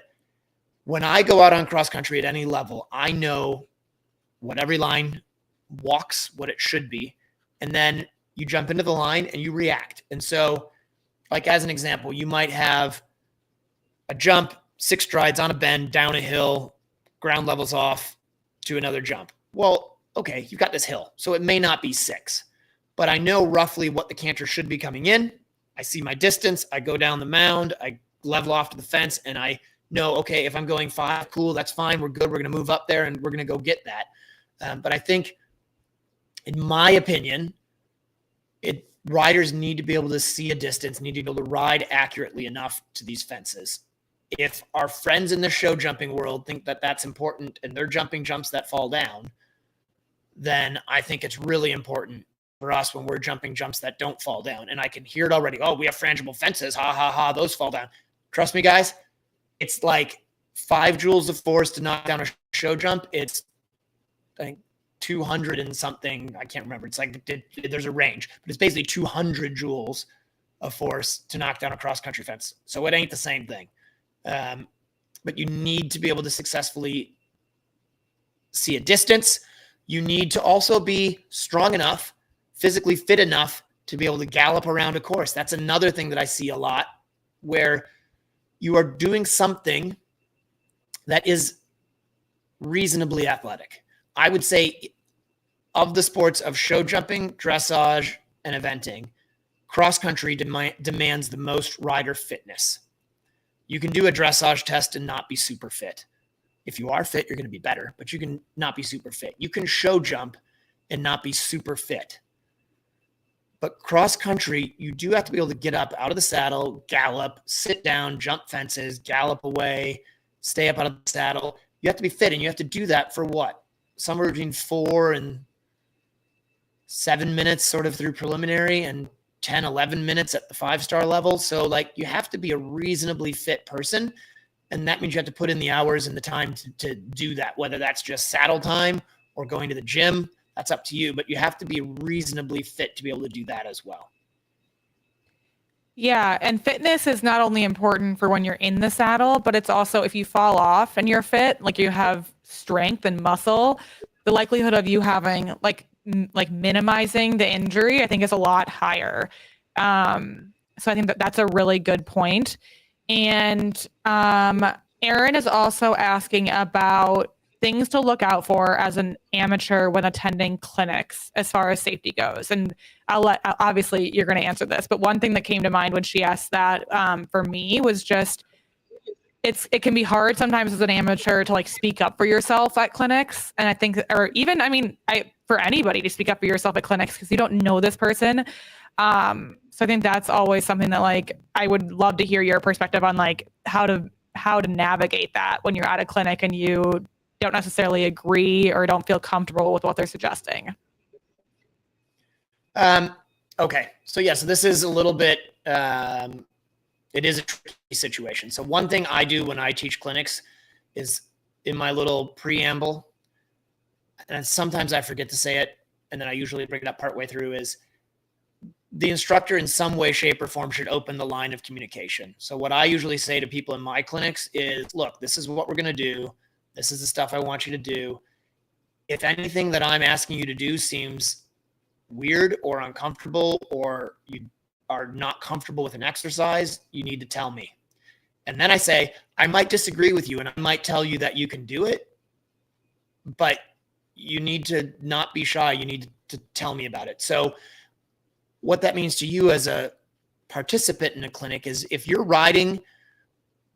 [SPEAKER 2] when I go out on cross country at any level, I know what every line walks, what it should be. And then you jump into the line and you react. And so, like, as an example, you might have a jump, 6 strides on a bend, down a hill, ground levels off to another jump. Well, okay, you've got this hill, so it may not be 6, but I know roughly what the canter should be coming in. I see my distance. I go down the mound. I level off to the fence, and I know, okay, if I'm going 5, cool, that's fine. We're good. We're going to move up there, and we're going to go get that. But I think, in my opinion, riders need to be able to see a distance, need to be able to ride accurately enough to these fences. If our friends in the show jumping world think that that's important and they're jumping jumps that fall down, then I think it's really important for us when we're jumping jumps that don't fall down. And I can hear it already. Oh, we have frangible fences. Ha, ha, ha. Those fall down. Trust me, guys. It's like 5 joules of force to knock down a show jump. It's, I think, 200 and something. I can't remember. It's like there's a range, but it's basically 200 joules of force to knock down a cross-country fence. So it ain't the same thing. But you need to be able to successfully see a distance. You need to also be strong enough, physically fit enough to be able to gallop around a course. That's another thing that I see a lot, where you are doing something that is reasonably athletic. I would say of the sports of show jumping, dressage, and eventing, cross country demands the most rider fitness. You can do a dressage test and not be super fit. If you are fit, you're going to be better, but you can not be super fit. You can show jump and not be super fit. But cross country, you do have to be able to get up out of the saddle, gallop, sit down, jump fences, gallop away, stay up out of the saddle. You have to be fit, and you have to do that for what? Somewhere between 4 and 7 minutes sort of through preliminary, and 10, 11 minutes at the 5-star level. So, like, you have to be a reasonably fit person, and that means you have to put in the hours and the time to do that, whether that's just saddle time or going to the gym. That's up to you, but you have to be reasonably fit to be able to do that as well.
[SPEAKER 1] Yeah, and fitness is not only important for when you're in the saddle, but it's also if you fall off and you're fit, like you have strength and muscle, the likelihood of you having like minimizing the injury, I think is a lot higher. So I think that's a really good point. And Aaron is also asking about things to look out for as an amateur when attending clinics as far as safety goes. And obviously you're going to answer this, but one thing that came to mind when she asked that for me was just, it can be hard sometimes as an amateur to like speak up for yourself at clinics. And I think, or even, for anybody to speak up for yourself at clinics, because you don't know this person. So I think that's always something that like, I would love to hear your perspective on like how to navigate that when you're at a clinic and you don't necessarily agree or don't feel comfortable with what they're suggesting.
[SPEAKER 2] Okay. So this is a little bit, it is a tricky situation. So one thing I do when I teach clinics is in my little preamble, and sometimes I forget to say it, and then I usually bring it up partway through, is the instructor in some way, shape, or form should open the line of communication. So what I usually say to people in my clinics is, look, this is what we're going to do. This is the stuff I want you to do. If anything that I'm asking you to do seems weird or uncomfortable, or you are not comfortable with an exercise, you need to tell me. And then I say, I might disagree with you and I might tell you that you can do it, but you need to not be shy. You need to tell me about it. So what that means to you as a participant in a clinic is if you're riding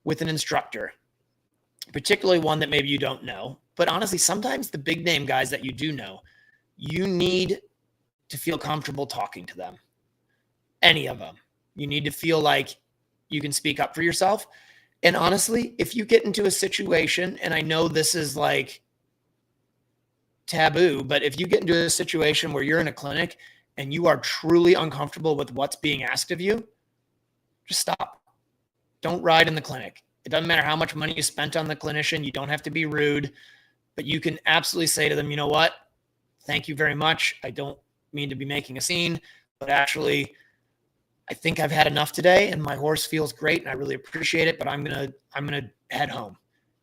[SPEAKER 2] with an instructor, particularly one that maybe you don't know, but honestly, sometimes the big name guys that you do know, you need to feel comfortable talking to them. Any of them. You need to feel like you can speak up for yourself. And honestly, if you get into a situation, and I know this is like taboo, but if you get into a situation where you're in a clinic and you are truly uncomfortable with what's being asked of you, just stop. Don't ride in the clinic. It doesn't matter how much money you spent on the clinician. You don't have to be rude, but you can absolutely say to them, you know what? Thank you very much. I don't mean to be making a scene, but actually, I think I've had enough today and my horse feels great and I really appreciate it, but I'm going to head home.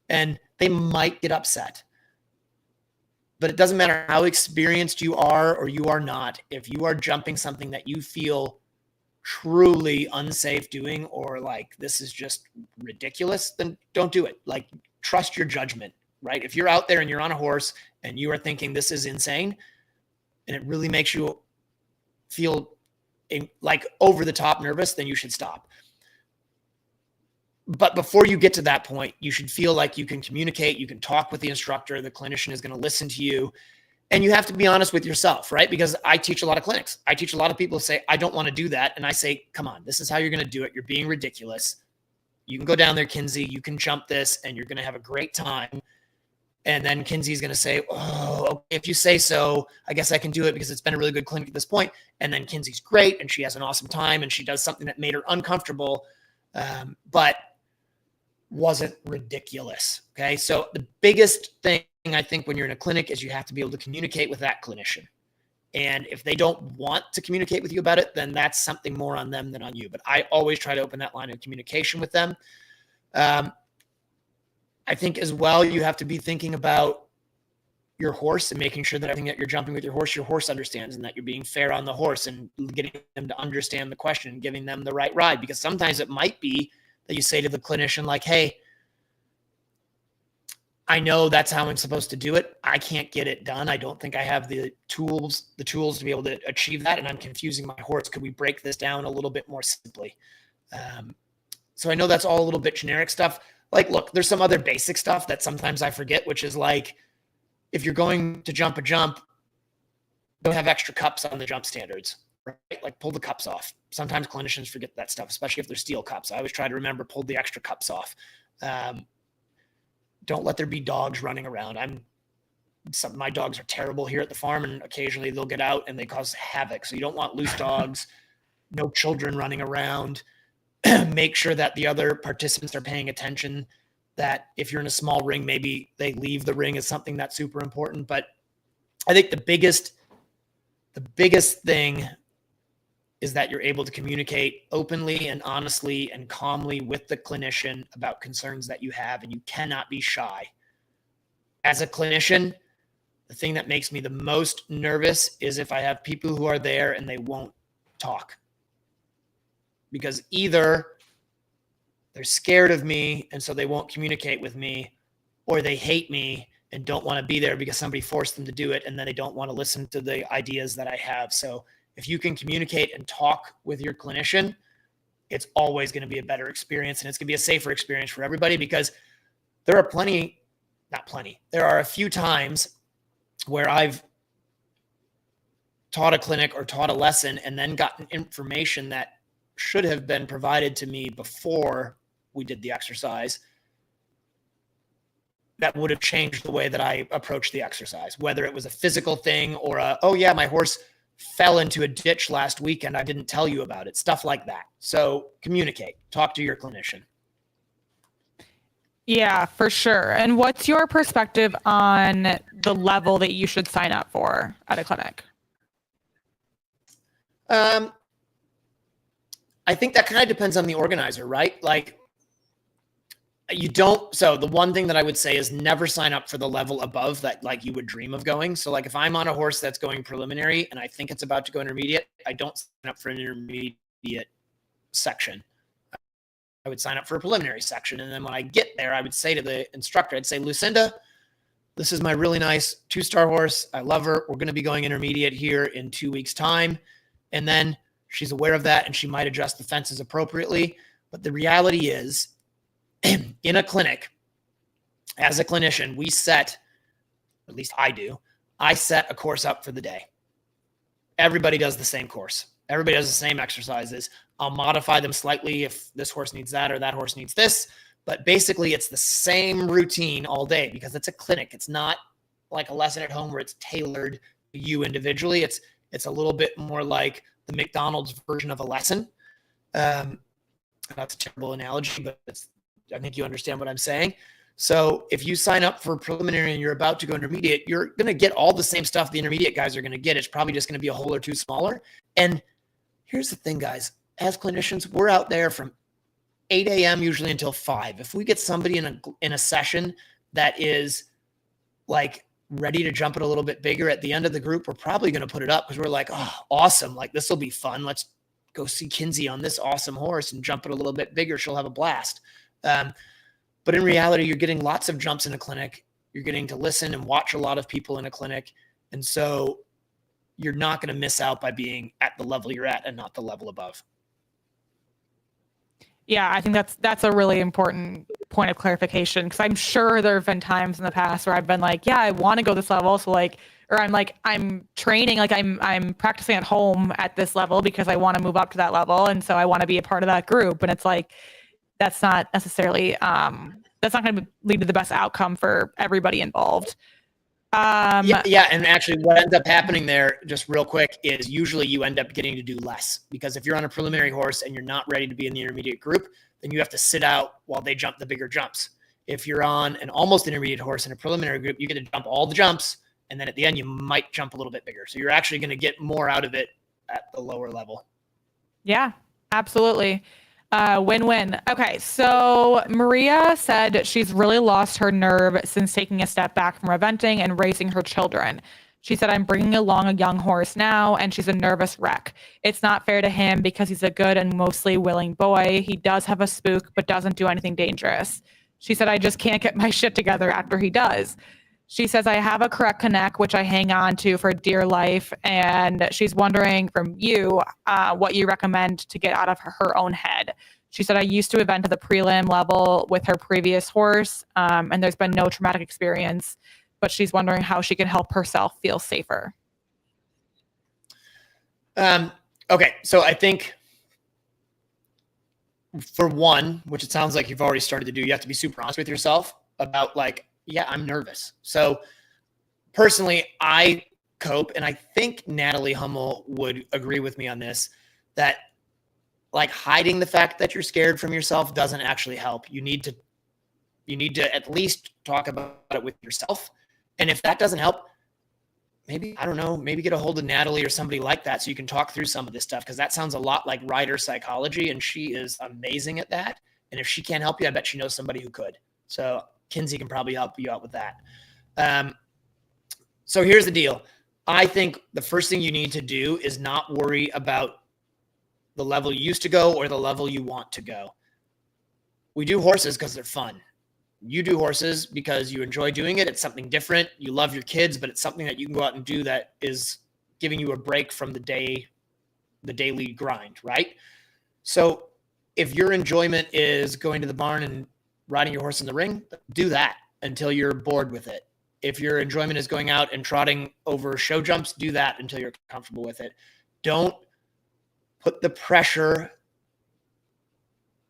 [SPEAKER 2] And they might get upset. But it doesn't matter how experienced you are or you are not. If you are jumping something that you feel truly unsafe doing, or like this is just ridiculous, then don't do it. Like, trust your judgment, right? If you're out there and you're on a horse and you are thinking this is insane and it really makes you feel like over the top nervous, then you should stop. But before you get to that point, you should feel like you can communicate, you can talk with the instructor, the clinician is going to listen to you, and you have to be honest with yourself, right? Because I teach a lot of clinics. I teach a lot of people who say, I don't want to do that. And I say, come on, this is how you're going to do it. You're being ridiculous. You can go down there, Kinsey, you can jump this and you're going to have a great time. And then Kinsey's going to say, oh, okay, if you say so, I guess I can do it because it's been a really good clinic at this point. And then Kinsey's great and she has an awesome time and she does something that made her uncomfortable, but wasn't ridiculous. Okay. So the biggest thing I think when you're in a clinic is you have to be able to communicate with that clinician. And if they don't want to communicate with you about it, then that's something more on them than on you. But I always try to open that line of communication with them. I think as well, you have to be thinking about your horse and making sure that everything that you're jumping with your horse understands, and that you're being fair on the horse and getting them to understand the question and giving them the right ride. Because sometimes it might be that you say to the clinician, like, hey, I know that's how I'm supposed to do it. I can't get it done. I don't think I have the tools to be able to achieve that. And I'm confusing my horse. Could we break this down a little bit more simply? So I know that's all a little bit generic stuff. Like, look, there's some other basic stuff that sometimes I forget, which is like, if you're going to jump a jump, don't have extra cups on the jump standards, right? Like, pull the cups off. Sometimes clinicians forget that stuff, especially if they're steel cups. I always try to remember, pull the extra cups off. Don't let there be dogs running around. My dogs are terrible here at the farm, and occasionally they'll get out and they cause havoc. So you don't want loose dogs, no children running around. Make sure that the other participants are paying attention, that if you're in a small ring, maybe they leave the ring is something that's super important. But I think the biggest thing is that you're able to communicate openly and honestly and calmly with the clinician about concerns that you have, and you cannot be shy. As a clinician, the thing that makes me the most nervous is if I have people who are there and they won't talk. Because either they're scared of me and so they won't communicate with me, or they hate me and don't want to be there because somebody forced them to do it, and then they don't want to listen to the ideas that I have. So if you can communicate and talk with your clinician, it's always going to be a better experience, and it's going to be a safer experience for everybody, because there are there are a few times where I've taught a clinic or taught a lesson and then gotten information that should have been provided to me before we did the exercise that would have changed the way that I approached the exercise, whether it was a physical thing or oh yeah, my horse fell into a ditch last weekend, I didn't tell you about it, stuff like that. So communicate, talk to your clinician.
[SPEAKER 1] Yeah, for sure. And what's your perspective on the level that you should sign up for at a clinic?
[SPEAKER 2] I think that kind of depends on the organizer, right? Like, so the one thing that I would say is never sign up for the level above that, like, you would dream of going. So like, if I'm on a horse that's going preliminary and I think it's about to go intermediate, I don't sign up for an intermediate section. I would sign up for a preliminary section. And then when I get there, I would say to the instructor, I'd say, Lucinda, this is my really nice 2-star horse. I love her. We're going to be going intermediate here in 2 weeks' time. And then she's aware of that and she might adjust the fences appropriately. But the reality is, in a clinic, as a clinician, we set, at least I set a course up for the day. Everybody does the same course. Everybody does the same exercises. I'll modify them slightly if this horse needs that or that horse needs this. But basically, it's the same routine all day because it's a clinic. It's not like a lesson at home where it's tailored to you individually. It's a little bit more like the McDonald's version of a lesson. That's a terrible analogy, but I think you understand what I'm saying. So if you sign up for preliminary and you're about to go intermediate, you're going to get all the same stuff the intermediate guys are going to get. It's probably just going to be a hole or two smaller. And here's the thing, guys. As clinicians, we're out there from 8 a.m. usually until 5. If we get somebody in a session that is like ready to jump it a little bit bigger at the end of the group, we're probably going to put it up because we're like, oh, awesome. Like, this will be fun. Let's go see Kinsey on this awesome horse and jump it a little bit bigger. She'll have a blast. But in reality, you're getting lots of jumps in a clinic. You're getting to listen and watch a lot of people in a clinic. And so you're not going to miss out by being at the level you're at and not the level above.
[SPEAKER 1] Yeah, I think that's a really important point of clarification, because I'm sure there have been times in the past where I've been like, yeah, I want to go this level. So like, or I'm training, like I'm practicing at home at this level because I want to move up to that level. And so I want to be a part of that group. And it's like, that's not necessarily, that's not going to lead to the best outcome for everybody involved.
[SPEAKER 2] Yeah. And actually what ends up happening there, just real quick, is usually you end up getting to do less, because if you're on a preliminary horse and you're not ready to be in the intermediate group, then you have to sit out while they jump the bigger jumps. If you're on an almost intermediate horse in a preliminary group, you get to jump all the jumps. And then at the end, you might jump a little bit bigger. So you're actually going to get more out of it at the lower level.
[SPEAKER 1] Yeah, absolutely. Win-win. Okay, so Maria said she's really lost her nerve since taking a step back from eventing and raising her children. She said, I'm bringing along a young horse now, and she's a nervous wreck. It's not fair to him because he's a good and mostly willing boy. He does have a spook, but doesn't do anything dangerous. She said, I just can't get my shit together after he does. She says, I have a correct connect, which I hang on to for dear life. And she's wondering from you what you recommend to get out of her own head. She said, I used to event at the prelim level with her previous horse, and there's been no traumatic experience, but she's wondering how she can help herself feel safer.
[SPEAKER 2] Okay, so I think for one, which it sounds like you've already started to do, you have to be super honest with yourself about like, yeah, I'm nervous. So personally, I cope, and I think Natalie Hummel would agree with me on this, that like hiding the fact that you're scared from yourself doesn't actually help. You need to at least talk about it with yourself. And if that doesn't help, maybe, I don't know, maybe get a hold of Natalie or somebody like that so you can talk through some of this stuff, because that sounds a lot like rider psychology, and she is amazing at that. And if she can't help you, I bet she knows somebody who could. So Kinsey can probably help you out with that. So here's the deal. I think the first thing you need to do is not worry about the level you used to go or the level you want to go. We do horses because they're fun. You do horses because you enjoy doing it. It's something different. You love your kids, but it's something that you can go out and do that is giving you a break from the daily grind, right? So if your enjoyment is going to the barn and riding your horse in the ring, do that until you're bored with it. If your enjoyment is going out and trotting over show jumps, do that until you're comfortable with it. Don't put the pressure,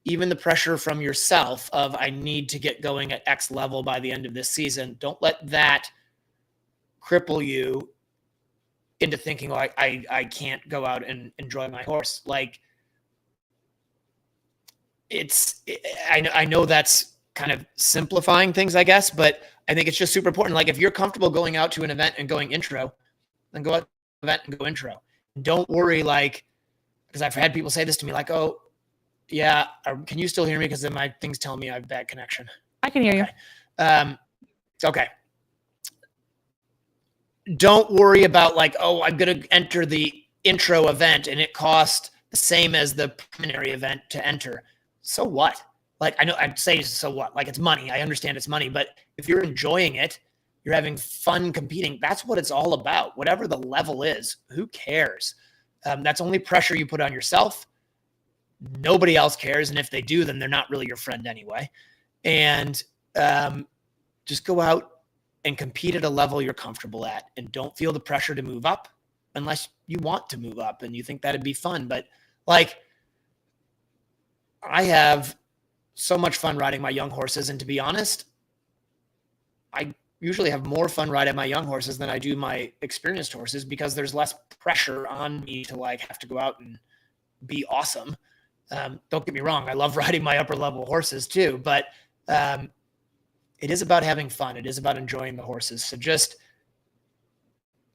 [SPEAKER 2] even the pressure from yourself of, I need to get going at X level by the end of this season. Don't let that cripple you into thinking, like, I can't go out and enjoy my horse. Like, I know that's kind of simplifying things, I guess, but I think it's just super important. Like, if you're comfortable going out to an event and going intro, then go out to an event and go intro. Don't worry, like, because I've had people say this to me, like, oh, yeah, can you still hear me? Because then my thing's telling me I have bad connection.
[SPEAKER 1] I can hear you.
[SPEAKER 2] Okay. Don't worry about like, oh, I'm going to enter the intro event and it costs the same as the preliminary event to enter. So what? Like, I know I'd say, so what? Like, it's money. I understand it's money, but if you're enjoying it, you're having fun competing, that's what it's all about. Whatever the level is, who cares? That's only pressure you put on yourself. Nobody else cares. And if they do, then they're not really your friend anyway. And just go out and compete at a level you're comfortable at, and don't feel the pressure to move up unless you want to move up and you think that'd be fun. But like, I have so much fun riding my young horses. And to be honest, I usually have more fun riding my young horses than I do my experienced horses, because there's less pressure on me to like have to go out and be awesome. Don't get me wrong. I love riding my upper level horses too, but it is about having fun. It is about enjoying the horses. So just,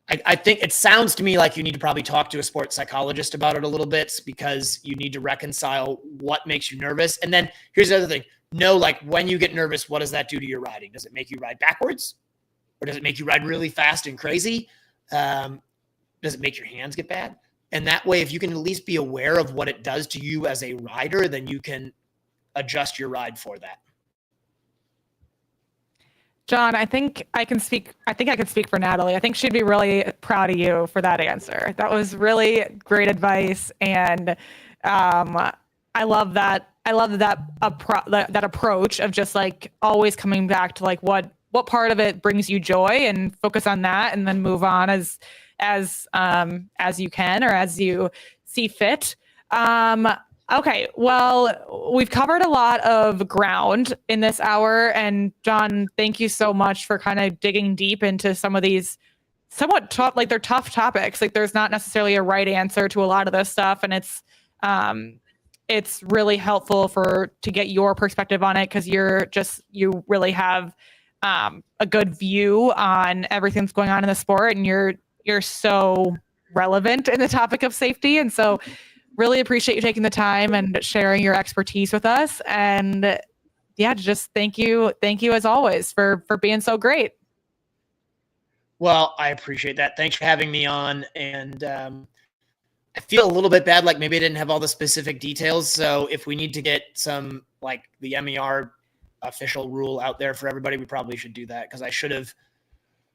[SPEAKER 2] I think it sounds to me like you need to probably talk to a sports psychologist about it a little bit, because you need to reconcile what makes you nervous. And then here's the other thing. Know, like, when you get nervous, what does that do to your riding? Does it make you ride backwards? Or does it make you ride really fast and crazy? Does it make your hands get bad? And that way, if you can at least be aware of what it does to you as a rider, then you can adjust your ride for that.
[SPEAKER 1] Jon, I think I can speak for Natalie. I think she'd be really proud of you for that answer. That was really great advice. And I love that. I love that approach of just like always coming back to like what part of it brings you joy and focus on that, and then move on as you can, or as you see fit. Okay, well, we've covered a lot of ground in this hour, and Jon, thank you so much for kind of digging deep into some of these somewhat tough, like they're tough topics. Like there's not necessarily a right answer to a lot of this stuff, and it's really helpful to get your perspective on it, because you really have a good view on everything that's going on in the sport, and you're so relevant in the topic of safety. And so really appreciate you taking the time and sharing your expertise with us. And yeah, just thank you as always for being so great.
[SPEAKER 2] Well, I appreciate that. Thanks for having me on. And I feel a little bit bad, like maybe I didn't have all the specific details. So if we need to get some, like the MER official rule out there for everybody, we probably should do that, because I should have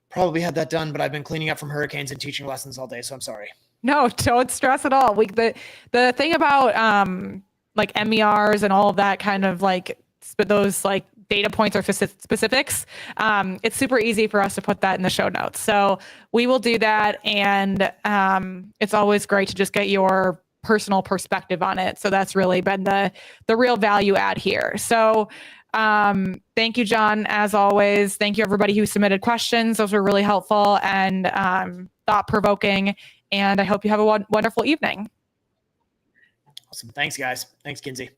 [SPEAKER 2] probably had that done, but I've been cleaning up from hurricanes and teaching lessons all day, so I'm sorry.
[SPEAKER 1] No, don't stress at all. The thing about like MERs and all of that kind of like those like data points or specifics, it's super easy for us to put that in the show notes. So we will do that, and it's always great to just get your personal perspective on it. So that's really been the real value add here. So thank you, Jon, as always. Thank you, everybody who submitted questions. Those were really helpful and thought-provoking. And I hope you have a wonderful evening.
[SPEAKER 2] Awesome. Thanks, guys. Thanks, Kinsey.